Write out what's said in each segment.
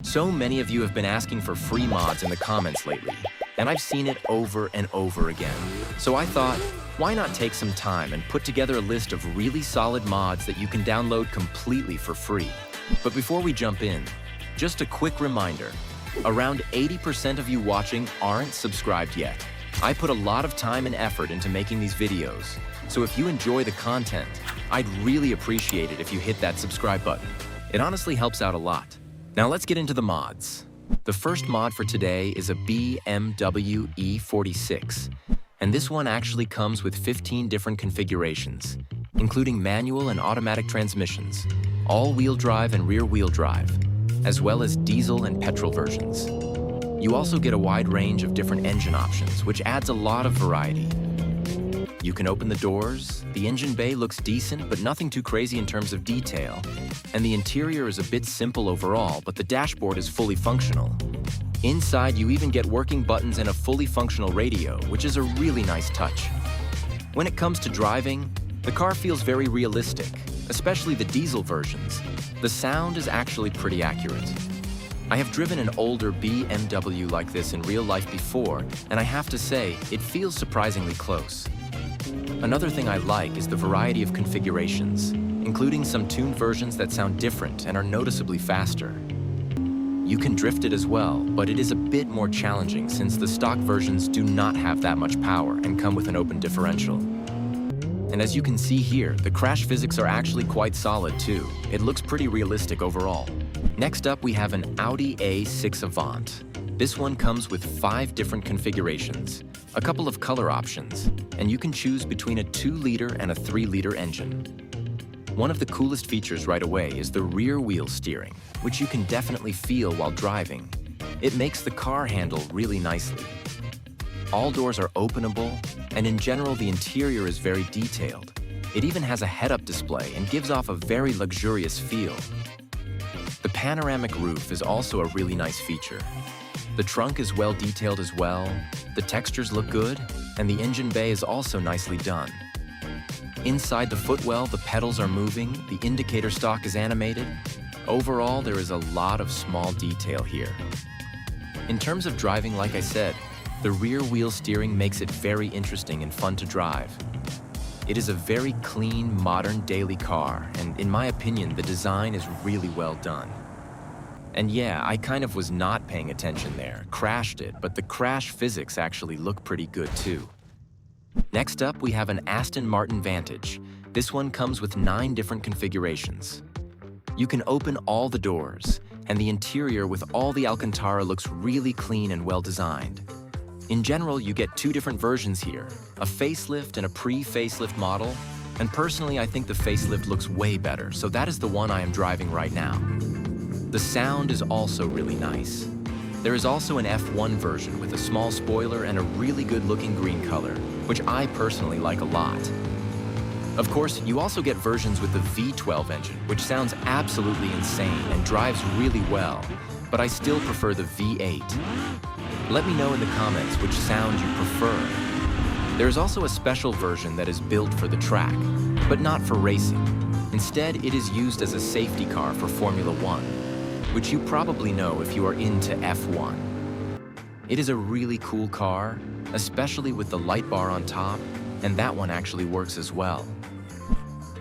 So many of you have been asking for free mods in the comments lately, and I've seen it over and over again. So I thought, why not take some time and put together a list of really solid mods that you can download completely for free. But before we jump in, just a quick reminder, around 80% of you watching aren't subscribed yet. I put a lot of time and effort into making these videos, so if you enjoy the content, I'd really appreciate it if you hit that subscribe button. It honestly helps out a lot. Now let's get into the mods. The first mod for today is a BeamNG E46, and this one actually comes with 15 different configurations, including manual and automatic transmissions, all-wheel drive and rear-wheel drive, as well as diesel and petrol versions. You also get a wide range of different engine options, which adds a lot of variety. You can open the doors, the engine bay looks decent but nothing too crazy in terms of detail, and the interior is a bit simple overall, but the dashboard is fully functional. Inside, you even get working buttons and a fully functional radio, which is a really nice touch. When it comes to driving, the car feels very realistic, especially the diesel versions. The sound is actually pretty accurate. I have driven an older BMW like this in real life before, and I have to say, it feels surprisingly close. Another thing I like is the variety of configurations, including some tuned versions that sound different and are noticeably faster. You can drift it as well, but it is a bit more challenging since the stock versions do not have that much power and come with an open differential. And as you can see here, the crash physics are actually quite solid too. It looks pretty realistic overall. Next up, we have an Audi A6 Avant. This one comes with 5 different configurations, a couple of color options, and you can choose between a 2-liter and a 3-liter engine. One of the coolest features right away is the rear wheel steering, which you can definitely feel while driving. It makes the car handle really nicely. All doors are openable, and in general the interior is very detailed. It even has a head-up display and gives off a very luxurious feel. The panoramic roof is also a really nice feature. The trunk is well detailed as well, the textures look good, and the engine bay is also nicely done. Inside the footwell, the pedals are moving, the indicator stalk is animated. Overall, there is a lot of small detail here. In terms of driving, like I said, the rear wheel steering makes it very interesting and fun to drive. It is a very clean, modern daily car, and in my opinion, the design is really well done. And yeah, I kind of was not paying attention there, crashed it, but the crash physics actually look pretty good too. Next up, we have an Aston Martin Vantage. This one comes with 9 different configurations. You can open all the doors, and the interior with all the Alcantara looks really clean and well designed. In general, you get 2 different versions here, a facelift and a pre-facelift model, and personally I think the facelift looks way better, so that is the one I am driving right now. The sound is also really nice. There is also an F1 version with a small spoiler and a really good-looking green color, which I personally like a lot. Of course, you also get versions with the V12 engine, which sounds absolutely insane and drives really well, but I still prefer the V8. Let me know in the comments which sound you prefer. There is also a special version that is built for the track, but not for racing. Instead, it is used as a safety car for Formula 1, which you probably know if you are into F1. It is a really cool car, especially with the light bar on top, and that one actually works as well.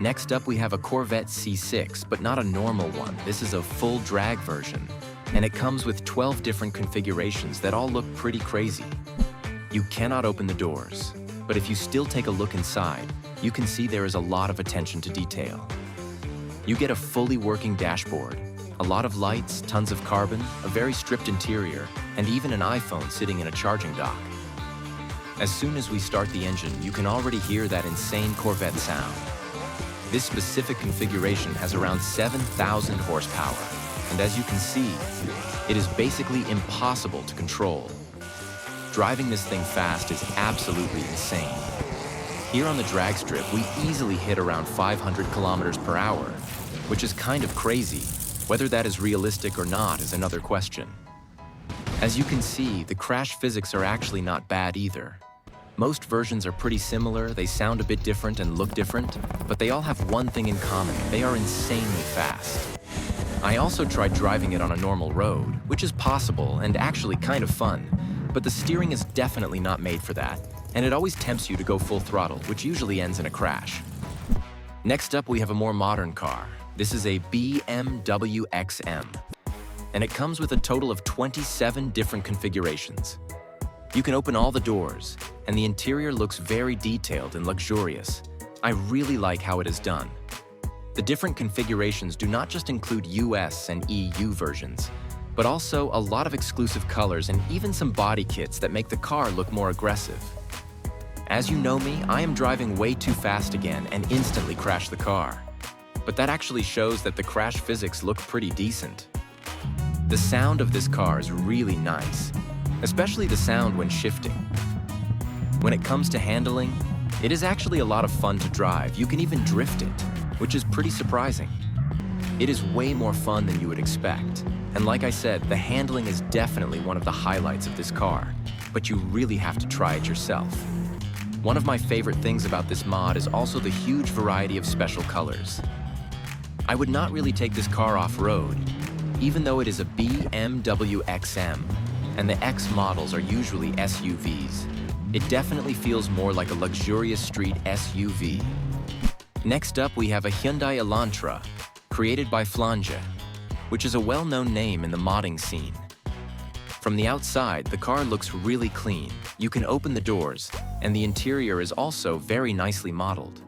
Next up, we have a Corvette C6, but not a normal one. This is a full drag version, and it comes with 12 different configurations that all look pretty crazy. You cannot open the doors, but if you still take a look inside, you can see there is a lot of attention to detail. You get a fully working dashboard, a lot of lights, tons of carbon, a very stripped interior, and even an iPhone sitting in a charging dock. As soon as we start the engine, you can already hear that insane Corvette sound. This specific configuration has around 7,000 horsepower, and as you can see, it is basically impossible to control. Driving this thing fast is absolutely insane. Here on the drag strip, we easily hit around 500 kilometers per hour, which is kind of crazy. Whether that is realistic or not is another question. As you can see, the crash physics are actually not bad either. Most versions are pretty similar, they sound a bit different and look different, but they all have one thing in common: they are insanely fast. I also tried driving it on a normal road, which is possible and actually kind of fun, but the steering is definitely not made for that, and it always tempts you to go full throttle, which usually ends in a crash. Next up, we have a more modern car. This is a BMW XM, and it comes with a total of 27 different configurations. You can open all the doors, and the interior looks very detailed and luxurious. I really like how it is done. The different configurations do not just include US and EU versions, but also a lot of exclusive colors and even some body kits that make the car look more aggressive. As you know me, I am driving way too fast again and instantly crashed the car. But that actually shows that the crash physics look pretty decent. The sound of this car is really nice, especially the sound when shifting. When it comes to handling, it is actually a lot of fun to drive. You can even drift it, which is pretty surprising. It is way more fun than you would expect. And like I said, the handling is definitely one of the highlights of this car, but you really have to try it yourself. One of my favorite things about this mod is also the huge variety of special colors. I would not really take this car off-road, even though it is a BMW XM, and the X models are usually SUVs. It definitely feels more like a luxurious street SUV. Next up, we have a Hyundai Elantra, created by Flange, which is a well-known name in the modding scene. From the outside, the car looks really clean. You can open the doors, and the interior is also very nicely modeled.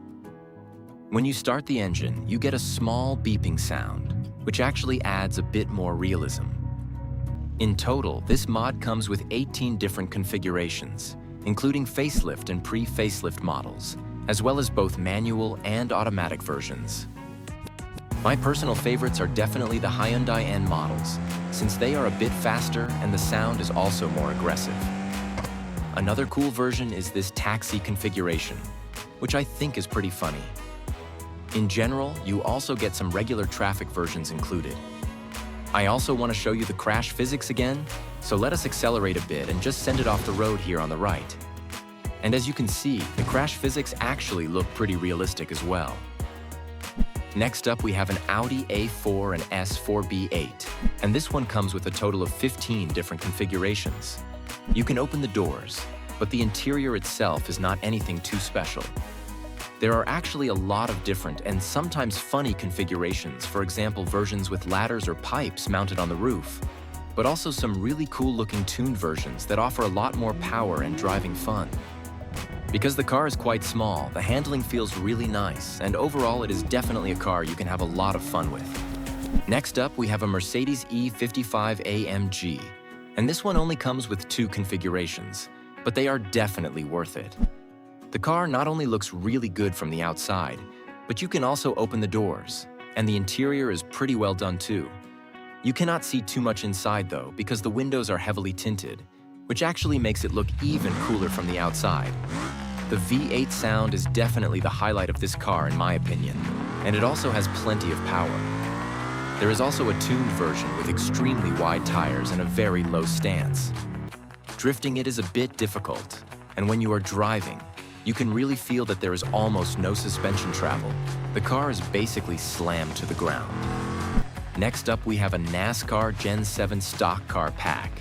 When you start the engine, you get a small beeping sound, which actually adds a bit more realism. In total, this mod comes with 18 different configurations, including facelift and pre-facelift models, as well as both manual and automatic versions. My personal favorites are definitely the Hyundai N models, since they are a bit faster and the sound is also more aggressive. Another cool version is this taxi configuration, which I think is pretty funny. In general, you also get some regular traffic versions included. I also want to show you the crash physics again, so let us accelerate a bit and just send it off the road here on the right. And as you can see, the crash physics actually look pretty realistic as well. Next up, we have an Audi A4 and S4B8, and this one comes with a total of 15 different configurations. You can open the doors, but the interior itself is not anything too special. There are actually a lot of different and sometimes funny configurations, for example, versions with ladders or pipes mounted on the roof, but also some really cool-looking tuned versions that offer a lot more power and driving fun. Because the car is quite small, the handling feels really nice, and overall it is definitely a car you can have a lot of fun with. Next up, we have a Mercedes E55 AMG, and this one only comes with 2 configurations, but they are definitely worth it. The car not only looks really good from the outside, but you can also open the doors, and the interior is pretty well done too. You cannot see too much inside though, because the windows are heavily tinted, which actually makes it look even cooler from the outside. The V8 sound is definitely the highlight of this car in my opinion, and it also has plenty of power. There is also a tuned version with extremely wide tires and a very low stance. Drifting it is a bit difficult, and when you are driving, you can really feel that there is almost no suspension travel. The car is basically slammed to the ground. Next up, we have a NASCAR Gen 7 stock car pack.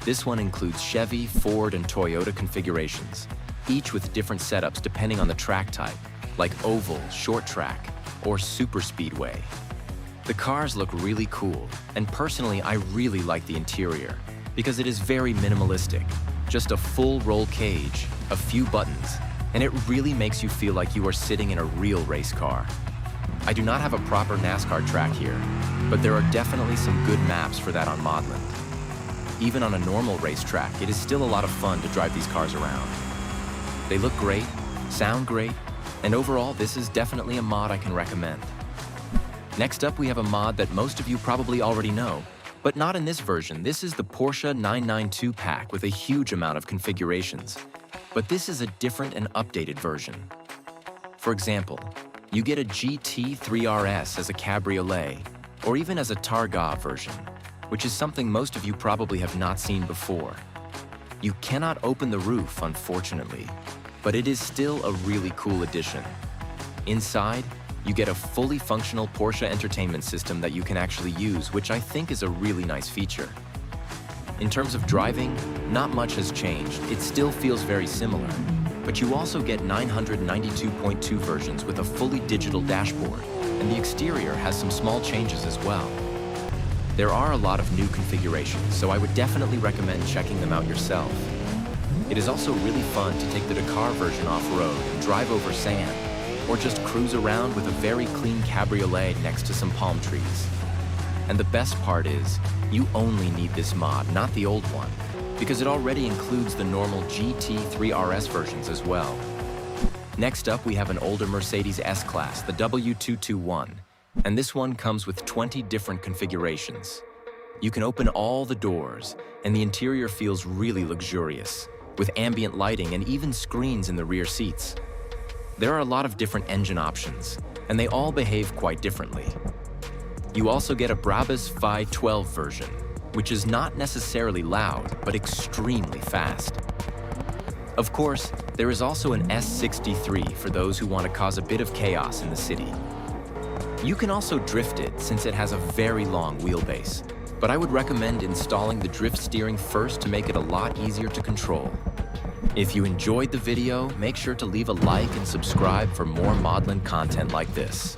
This one includes Chevy, Ford, and Toyota configurations, each with different setups depending on the track type, like oval, short track, or super speedway. The cars look really cool, and personally I really like the interior, because it is very minimalistic, just a full roll cage, a few buttons, and it really makes you feel like you are sitting in a real race car. I do not have a proper NASCAR track here, but there are definitely some good maps for that on ModLand. Even on a normal racetrack, it is still a lot of fun to drive these cars around. They look great, sound great, and overall, this is definitely a mod I can recommend. Next up, we have a mod that most of you probably already know, but not in this version. This is the Porsche 992 pack with a huge amount of configurations, but this is a different and updated version. For example, you get a GT3 RS as a cabriolet, or even as a Targa version, which is something most of you probably have not seen before. You cannot open the roof, unfortunately, but it is still a really cool addition. Inside, you get a fully functional Porsche entertainment system that you can actually use, which I think is a really nice feature. In terms of driving, not much has changed. It still feels very similar. But you also get 992.2 versions with a fully digital dashboard, and the exterior has some small changes as well. There are a lot of new configurations, so I would definitely recommend checking them out yourself. It is also really fun to take the Dakar version off-road and drive over sand, or just cruise around with a very clean cabriolet next to some palm trees. And the best part is, you only need this mod, not the old one, because it already includes the normal GT3 RS versions as well. Next up, we have an older Mercedes S-Class, the W221, and this one comes with 20 different configurations. You can open all the doors, and the interior feels really luxurious, with ambient lighting and even screens in the rear seats. There are a lot of different engine options, and they all behave quite differently. You also get a Brabus Phi 12 version, which is not necessarily loud, but extremely fast. Of course, there is also an S63 for those who want to cause a bit of chaos in the city. You can also drift it since it has a very long wheelbase, but I would recommend installing the drift steering first to make it a lot easier to control. If you enjoyed the video, make sure to leave a like and subscribe for more ModLand content like this.